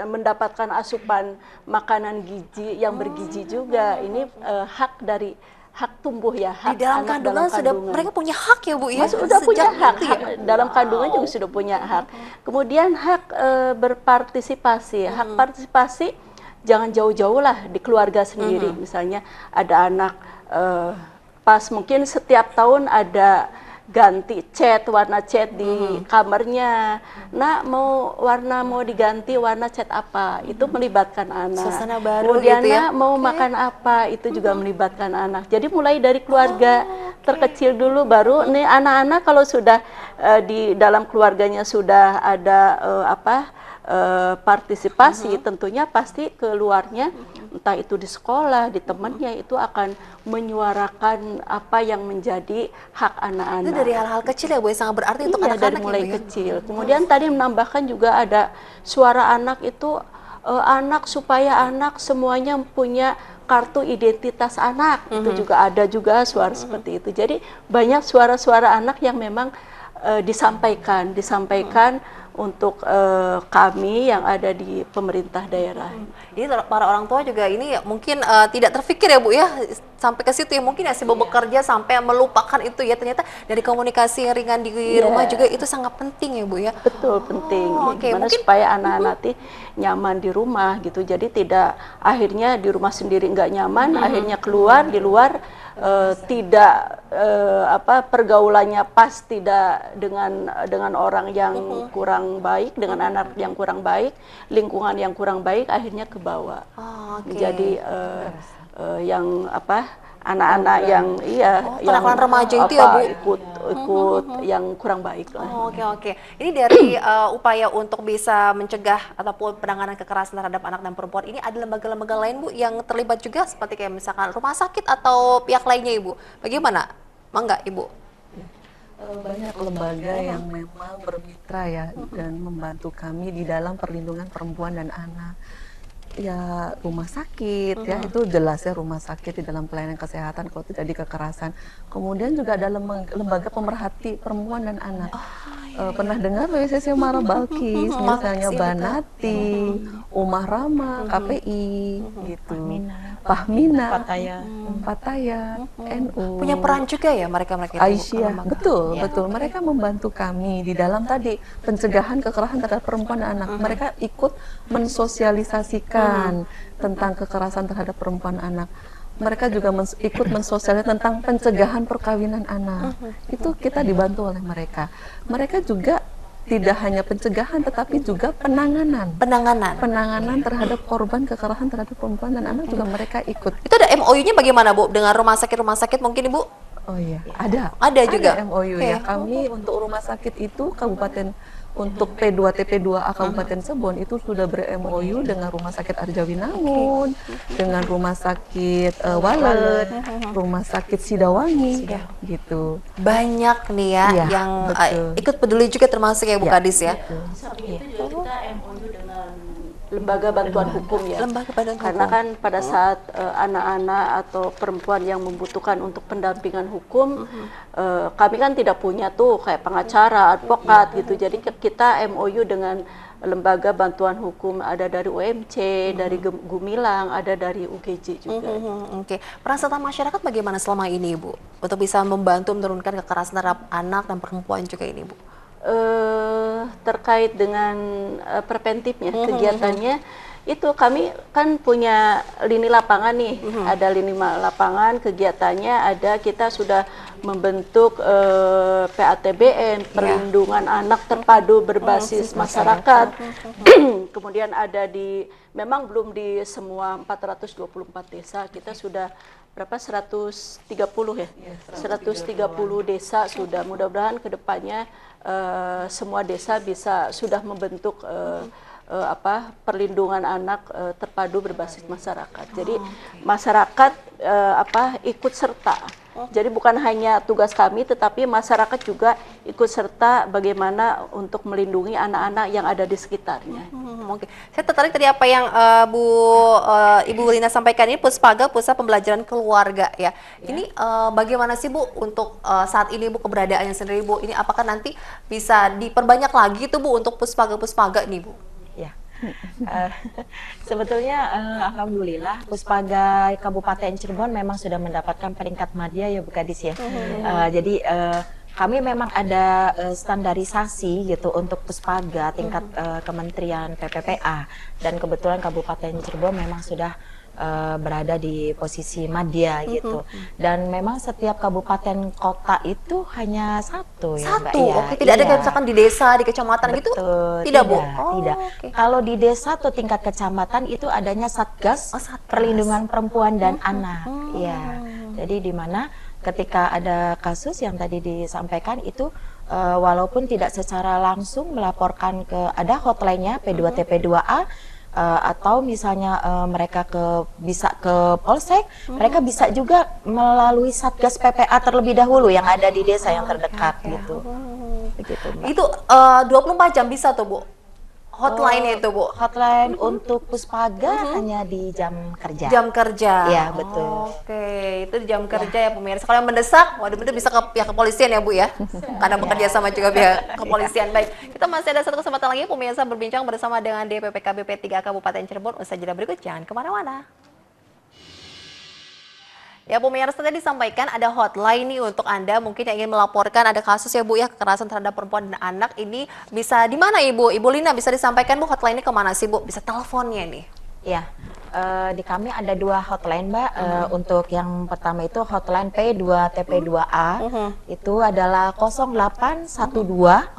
mendapatkan asupan makanan gizi yang bergizi juga. Ini hak tumbuh ya, hak di dalam anak kandungan sudah mereka punya hak ya Bu ya? Sudah punya hak, dalam Wow. kandungan juga sudah punya hak. Kemudian hak berpartisipasi, hak partisipasi jangan jauh-jauh lah di keluarga sendiri. Misalnya ada anak pas mungkin setiap tahun ada ganti warna cat di kamarnya. Nah, warna mau diganti warna cat apa? Itu melibatkan anak. Suasana baru Kemudian gitu ya? mau makan apa? Itu juga melibatkan anak. Jadi mulai dari keluarga terkecil dulu, baru nih anak-anak kalau sudah di dalam keluarganya sudah ada partisipasi, tentunya pasti keluarnya entah itu di sekolah, di temannya itu akan menyuarakan apa yang menjadi hak anak-anak. Itu dari hal-hal kecil ya Bu, yang sangat berarti untuk Iya, anak-anak dari mulai ya, Bu, ya? kecil. Kemudian tadi menambahkan juga ada suara anak itu supaya anak semuanya punya kartu identitas anak. Itu juga ada juga suara seperti itu. Jadi banyak suara-suara anak yang memang disampaikan untuk kami yang ada di pemerintah daerah. Ini para orang tua juga ini mungkin tidak terpikir ya Bu ya, sampai ke situ ya, mungkin ya sibuk bekerja sampai melupakan itu ya, ternyata dari komunikasi yang ringan di rumah juga itu sangat penting ya Bu ya. Betul, penting. Oke, Gimana mungkin supaya anak-anak nanti nyaman di rumah gitu. Jadi tidak akhirnya di rumah sendiri nggak nyaman, akhirnya keluar di luar tidak pergaulannya pas, tidak dengan orang yang kurang baik, dengan anak yang kurang baik, lingkungan yang kurang baik, akhirnya ke bawah. oke. Jadi yang anak-anak yang yang kenakalan remaja itu ya, Bu? ikut yang kurang baik lah. Oh, oke. Ini dari upaya untuk bisa mencegah ataupun penanganan kekerasan terhadap anak dan perempuan ini, ada lembaga-lembaga lain Bu yang terlibat juga seperti kayak misalkan rumah sakit atau pihak lainnya Ibu. Bagaimana? Mangga Ibu. Banyak lembaga yang memang bermitra ya dan membantu kami di dalam perlindungan perempuan dan anak. Ya rumah sakit ya, itu jelas ya, rumah sakit di dalam pelayanan kesehatan kalau terjadi kekerasan. Kemudian juga ada lembaga pemerhati perempuan dan anak. Pernah dengar WSC Mara Balkis, misalnya Banati, Umah Rama, KPI gitu, Pahmina, Pataya, NU. Punya peran juga ya mereka-mereka itu. Aisyah, betul. Mereka membantu kami di dalam tadi pencegahan kekerasan terhadap perempuan dan anak. Mereka ikut mensosialisasikan tentang kekerasan terhadap perempuan anak. Mereka juga ikut mensosialisasikan tentang pencegahan perkawinan anak. Itu kita dibantu oleh mereka. Mereka juga tidak hanya pencegahan tetapi juga penanganan terhadap korban kekerasan terhadap perempuan dan anak juga mereka ikut. Itu ada MOU-nya bagaimana Bu dengan rumah sakit mungkin Ibu? Oh iya, ada juga MOU ya. Kami untuk rumah sakit itu kabupaten, untuk P2 TP2A Kabupaten Cirebon itu sudah ber-MOU dengan Rumah Sakit Arjawinangun, dengan Rumah Sakit Walet, Rumah Sakit Sidawangi, gitu. Banyak nih ya, Iya, yang betul. ikut peduli juga termasuk ya Bu Kadis ya. Samping itu juga kita MOU dengan lembaga bantuan hukum ya. Lembaga bantuan Karena hukum. kan pada saat anak-anak atau perempuan yang membutuhkan untuk pendampingan hukum, kami kan tidak punya tuh kayak pengacara, advokat gitu. Jadi kita MOU dengan lembaga bantuan hukum, ada dari UMC, dari Gumilang, ada dari UGJ juga. Oke. Peran serta masyarakat bagaimana selama ini Bu untuk bisa membantu menurunkan kekerasan terhadap anak dan perempuan juga ini Bu? Terkait dengan preventifnya, kegiatannya itu kami kan punya lini lapangan nih, ada lini lapangan, kegiatannya ada, kita sudah membentuk PATBM, perlindungan anak terpadu berbasis masyarakat. Kemudian ada memang belum di semua 424 desa, kita sudah berapa, 130 ya, 130 desa sudah, mudah-mudahan ke depannya semua desa sudah membentuk perlindungan anak terpadu berbasis masyarakat. Jadi masyarakat ikut serta. Jadi bukan hanya tugas kami, tetapi masyarakat juga ikut serta bagaimana untuk melindungi anak-anak yang ada di sekitarnya. Oke. Saya tertarik tadi apa yang Ibu Lina sampaikan ini, Puspaga, Pusat Pembelajaran Keluarga ya. Ini bagaimana sih Bu untuk saat ini Bu keberadaannya sendiri Bu? Ini apakah nanti bisa diperbanyak lagi tuh Bu untuk Puspaga nih Bu? Ya. Sebetulnya alhamdulillah Puspaga Kabupaten Cirebon memang sudah mendapatkan peringkat madya ya Bu Kadis ya. Jadi kami memang ada standarisasi gitu untuk Puspaga tingkat Kementerian PPPA, dan kebetulan Kabupaten Cirebon memang sudah berada di posisi madya gitu. Dan memang setiap kabupaten kota itu hanya satu ya Mbak ya. Oke, tidak ada kayak misalkan di desa, di kecamatan gitu? Tidak Bu? Tidak. Kalau di desa atau tingkat kecamatan itu adanya Satgas Perlindungan Perempuan dan Anak. Ya. Jadi di mana ketika ada kasus yang tadi disampaikan itu walaupun tidak secara langsung melaporkan ada hotline-nya P2 TP2A, atau misalnya mereka bisa ke Polsek, mereka bisa juga melalui Satgas PPA terlebih dahulu yang ada di desa yang terdekat gitu. Begitu, Mbak. Itu 24 jam bisa tuh Bu? Hotline itu Bu? Hotline untuk Puspaga hanya di jam kerja. Jam kerja? Iya, betul. Oke, itu di jam kerja ya pemirsa. Kalau yang mendesak, waduh bener bisa ke pihak kepolisian ya Bu ya? Karena bekerja sama juga pihak kepolisian. Baik, kita masih ada satu kesempatan lagi pemirsa berbincang bersama dengan DPPKB P3 Kabupaten Cirebon. Usai jeda berikut, jangan kemana-mana. Ya pemirsa tadi disampaikan ada hotline nih untuk Anda mungkin yang ingin melaporkan ada kasus ya Bu ya kekerasan terhadap perempuan dan anak, ini bisa di mana Ibu? Ibu Lina bisa disampaikan Bu hotline-nya kemana sih Bu? Bisa teleponnya nih. Ya, di kami ada 2 hotline Mbak. Untuk yang pertama itu hotline P2TP2A, itu adalah 0812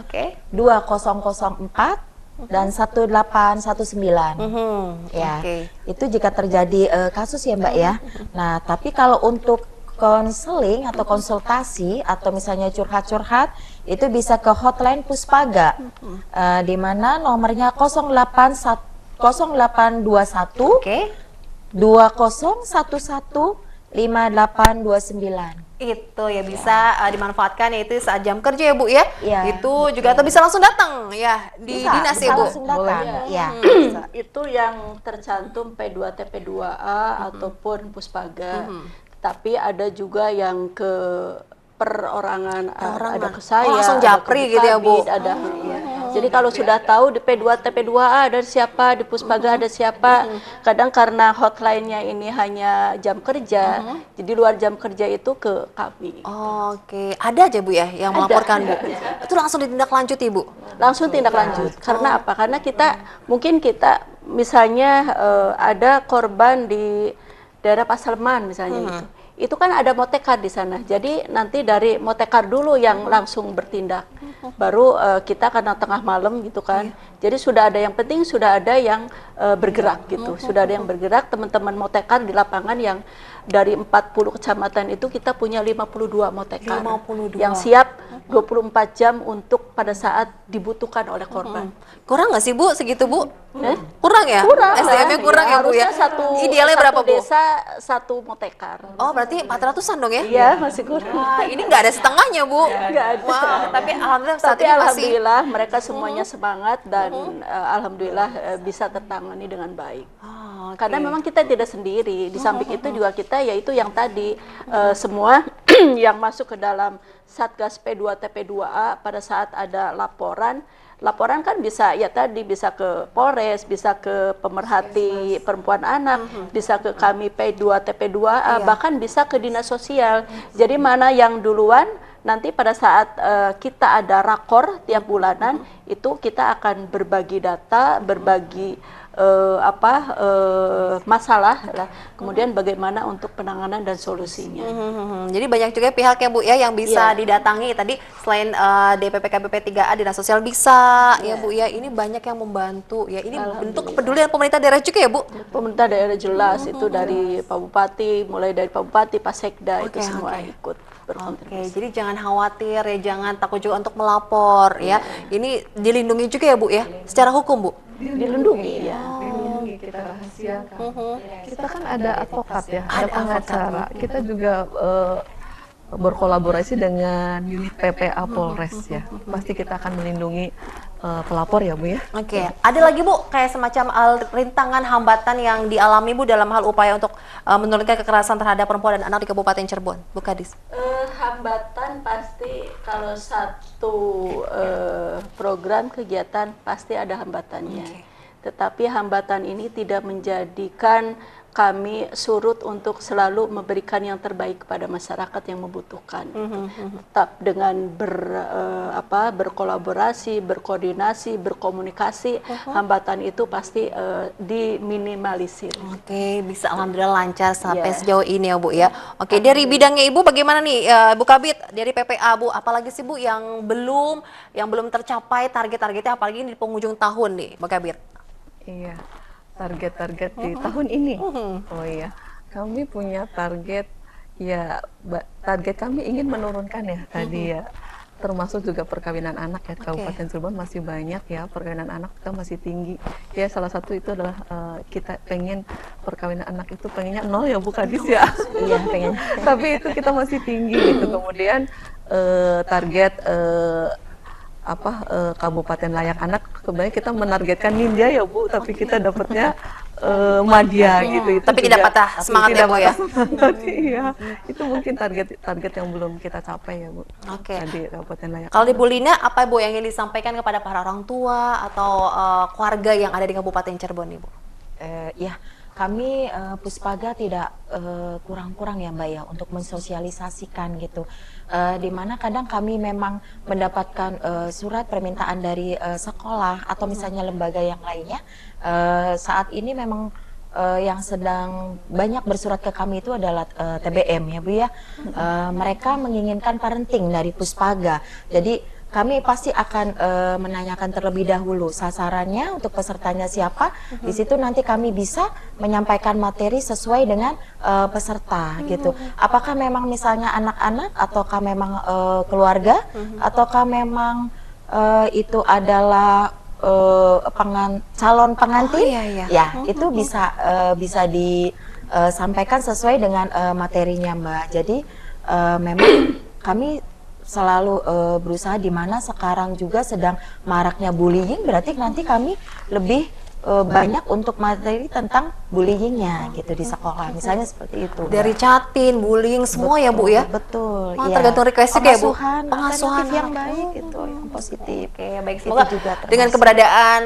Oke. 2004 dan 1819. Ya, Oke. itu jika terjadi kasus ya Mbak ya. Nah, tapi kalau untuk konseling atau konsultasi atau misalnya curhat-curhat itu bisa ke hotline Puspaga, di mana nomornya 0821 Oke. 2011 5829. Itu ya bisa dimanfaatkan yaitu saat jam kerja ya Bu ya. Iya, Itu juga atau bisa langsung datang ya di dinas ya bisa Bu. langsung datang. Ya. Itu yang tercantum P2TP2A ataupun Puspaga. Tapi ada juga yang ke perorangan, ada ke saya, Oh, langsung ada japri ke gitu ya, Bu? Kabid, ada. Iya. Jadi kalau sudah tahu di P2TP2A ada siapa, di Puspaga ada siapa. Kadang karena hotline-nya ini hanya jam kerja, jadi luar jam kerja itu ke kami. Oke, ada aja Bu ya yang melaporkan Bu. Itu langsung ditindaklanjuti Bu. Langsung tindak lanjut. Karena apa? Karena mungkin kita misalnya ada korban di daerah Pasalman misalnya gitu. Itu kan ada motekar di sana. Jadi nanti dari motekar dulu yang langsung bertindak. Baru kita karena tengah malam gitu kan. Jadi sudah ada yang penting, sudah ada yang bergerak gitu. Sudah ada yang bergerak, teman-teman motekar di lapangan yang dari 40 kecamatan itu kita punya 52 motekar 52. yang siap 24 jam untuk pada saat dibutuhkan oleh korban. Kurang nggak sih Bu segitu Bu? Kurang ya? Kurang lah. SDM-nya kurang ya Bu ya? Harusnya Idealnya satu berapa Bu? desa satu motekar. Oh berarti 400-an dong ya? Iya, masih kurang. Wah, ini nggak ada setengahnya Bu. Nggak ada. Wah, tapi alhamdulillah saat Tapi ini masih. alhamdulillah mereka semuanya semangat dan alhamdulillah bisa tertangani dengan baik. Oh, Karena memang kita tidak sendiri. Di samping itu juga kita yaitu yang tadi semua yang masuk ke dalam Satgas P2TP2A pada saat ada laporan kan bisa ya tadi bisa ke Polres, bisa ke pemerhati perempuan anak, bisa ke kami P2TP2A, bahkan bisa ke dinas sosial. Jadi mana yang duluan nanti pada saat kita ada rakor tiap bulanan itu kita akan berbagi data, berbagi masalah lah, kemudian bagaimana untuk penanganan dan solusinya. Jadi banyak juga pihak ya Bu ya yang bisa didatangi tadi selain DPPKBP 3A Dinas Sosial bisa ya Bu ya, ini banyak yang membantu ya, ini bentuk kepedulian pemerintah daerah juga ya Bu. Pemerintah daerah jelas itu dari Pak Bupati, mulai dari Pak Bupati, Pak Sekda itu semua ikut berkontribusi. Jadi jangan khawatir ya, jangan takut juga untuk melapor ya. Ini dilindungi juga ya Bu ya, secara hukum Bu. Dilindungi ya. Dilindungi, kita rahasiakan. Kita kan ada advokat ya, ada pengacara. Kita juga berkolaborasi dengan unit PPA Polres ya. Pasti kita akan melindungi pelapor ya Bu ya. Oke, ada lagi Bu kayak semacam rintangan hambatan yang dialami Bu dalam hal upaya untuk menurunkan kekerasan terhadap perempuan dan anak di Kabupaten Cirebon, Bu Kadis? Hambatan pasti kalau satu program kegiatan pasti ada hambatannya. Tetapi hambatan ini tidak menjadikan kami surut untuk selalu memberikan yang terbaik kepada masyarakat yang membutuhkan. Tetap dengan berkolaborasi, berkoordinasi, berkomunikasi, hambatan itu pasti diminimalisir. Oke, bisa alhamdulillah lancar sampai sejauh ini ya Bu ya. Oke, dari bidangnya Ibu bagaimana nih Bu Kabid dari PPA Bu? Apalagi sih Bu yang belum tercapai target-targetnya, apalagi di penghujung tahun nih Bu Kabid? Iya, target-target di tahun ini. Oh iya, kami punya target ya, target kami ingin menurunkan ya tadi ya, termasuk juga perkawinan anak ya. Kabupaten Cirebon masih banyak ya, perkawinan anak kita masih tinggi. Ya salah satu itu adalah kita pengen perkawinan anak itu pengennya 0 ya Bu Kadis ya. Iya, pengen. Tapi itu kita masih tinggi gitu. Kemudian target kabupaten layak anak, kebanyakan kita menargetkan ninja ya Bu, tapi kita dapatnya madya gitu. Itu tapi tidak patah semangat ya Bu ya. Iya, itu mungkin target yang belum kita capai ya Bu. Oke. Di kabupaten layak. Kalau di Bu Lina, apa Bu yang ingin disampaikan kepada para orang tua atau keluarga yang ada di Kabupaten Cirebon nih Bu? Ya, kami Puspaga tidak kurang-kurang ya Mbak ya untuk mensosialisasikan gitu. Di mana kadang kami memang mendapatkan surat permintaan dari sekolah atau misalnya lembaga yang lainnya. Saat ini memang yang sedang banyak bersurat ke kami itu adalah TBM ya Bu ya. Mereka menginginkan parenting dari Puspaga. Jadi kami pasti akan menanyakan terlebih dahulu sasarannya untuk pesertanya siapa. Di situ nanti kami bisa menyampaikan materi sesuai dengan peserta gitu. Apakah memang misalnya anak-anak ataukah memang keluarga ataukah memang itu adalah calon pengantin? Ya, itu bisa disampaikan sesuai dengan materinya Mbak. Jadi memang kami selalu berusaha, di mana sekarang juga sedang maraknya bullying, berarti nanti kami lebih banyak untuk materi tentang bullyingnya gitu di sekolah, misalnya seperti itu. Dari catin, bullying, semua ya Bu ya? Betul. Oh, Ya. tergantung requestnya ya Bu? Pengasuhan yang baik gitu, yang positif. Oke, baik. Itu Semoga juga dengan termasuk. keberadaan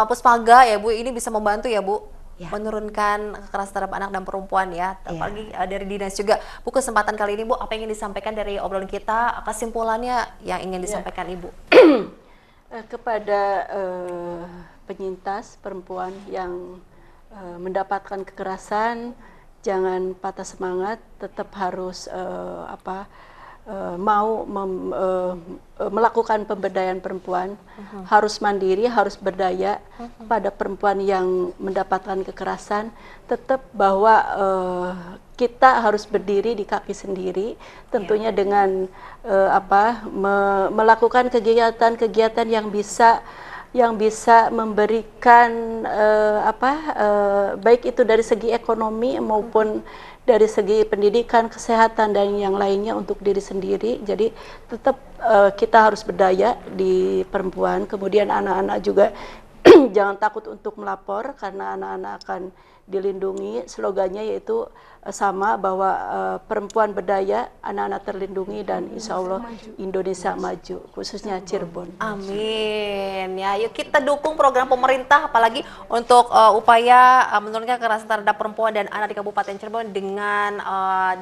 Puspaga ya Bu, ini bisa membantu ya Bu, Ya. menurunkan kekerasan terhadap anak dan perempuan ya. Apalagi dari dinas juga. Bu, kesempatan kali ini Bu, apa yang ingin disampaikan dari obrolan kita? Kesimpulannya yang ingin disampaikan Ibu? Kepada penyintas perempuan yang mendapatkan kekerasan, jangan patah semangat, tetap harus melakukan pemberdayaan perempuan, harus mandiri, harus berdaya. Pada perempuan yang mendapatkan kekerasan, tetap bahwa kita harus berdiri di kaki sendiri, tentunya dengan melakukan kegiatan-kegiatan yang bisa memberikan baik itu dari segi ekonomi maupun dari segi pendidikan, kesehatan, dan yang lainnya untuk diri sendiri. Jadi tetap kita harus berdaya di perempuan. Kemudian anak-anak juga jangan takut untuk melapor, karena anak-anak akan dilindungi. Slogannya yaitu sama, bahwa perempuan berdaya, anak-anak terlindungi, dan insya Allah Indonesia maju, khususnya Cirebon. Amin. Ya, yuk kita dukung program pemerintah, apalagi untuk upaya menurunkan kekerasan terhadap perempuan dan anak di Kabupaten Cirebon dengan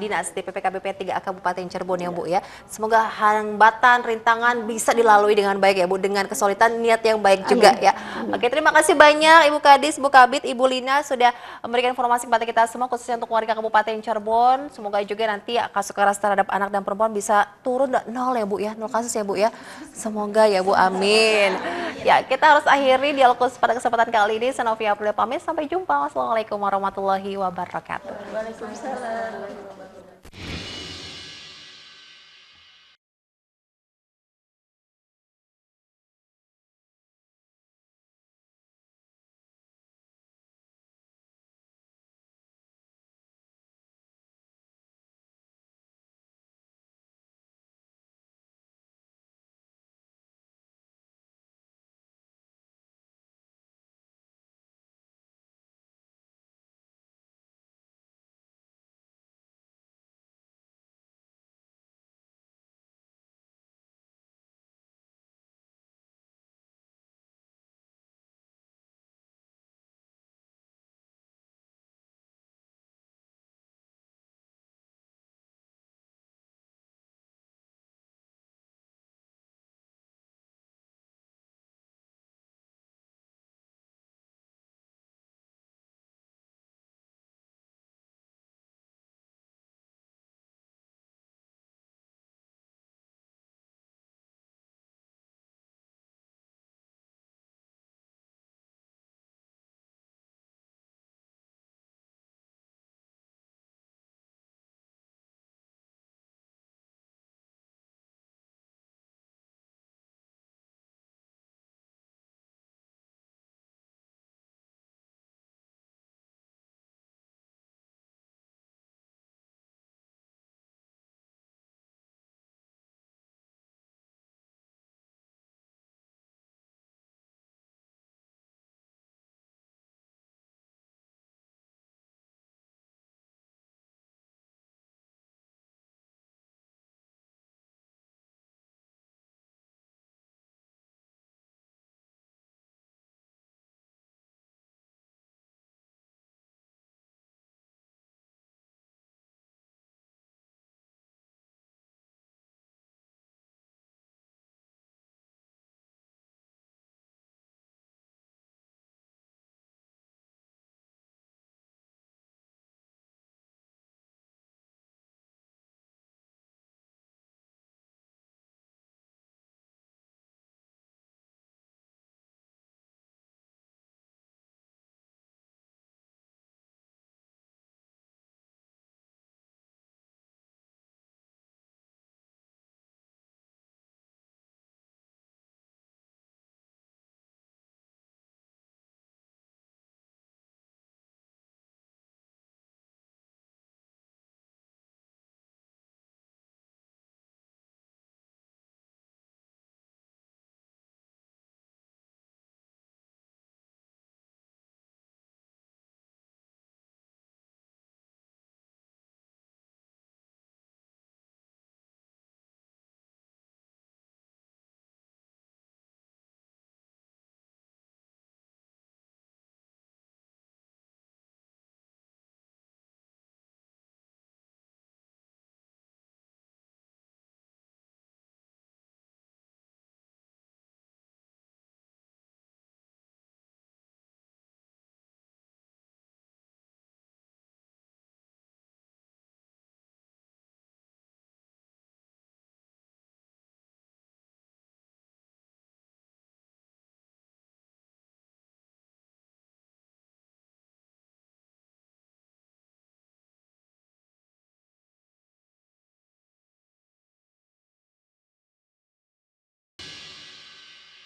Dinas DPP-KBP 3A Kabupaten Cirebon ya Bu ya. Semoga hambatan, rintangan bisa dilalui dengan baik ya Bu, dengan kesulitan niat yang baik juga ya. Oke, terima kasih banyak Ibu Kadis, Bu Kabid, Ibu Lina sudah memberikan informasi kepada kita semua, khususnya untuk warga Kabupaten Cirebon. Semoga juga nanti kasus kekerasan terhadap anak dan perempuan bisa turun nol ya Bu ya, nol kasus ya Bu ya. Semoga ya Bu, amin. Ya, kita harus akhiri dialog pada kesempatan kali ini. Saya Novia Aprilia pamit, sampai jumpa. Wassalamualaikum warahmatullahi wabarakatuh. Waalaikumsalam.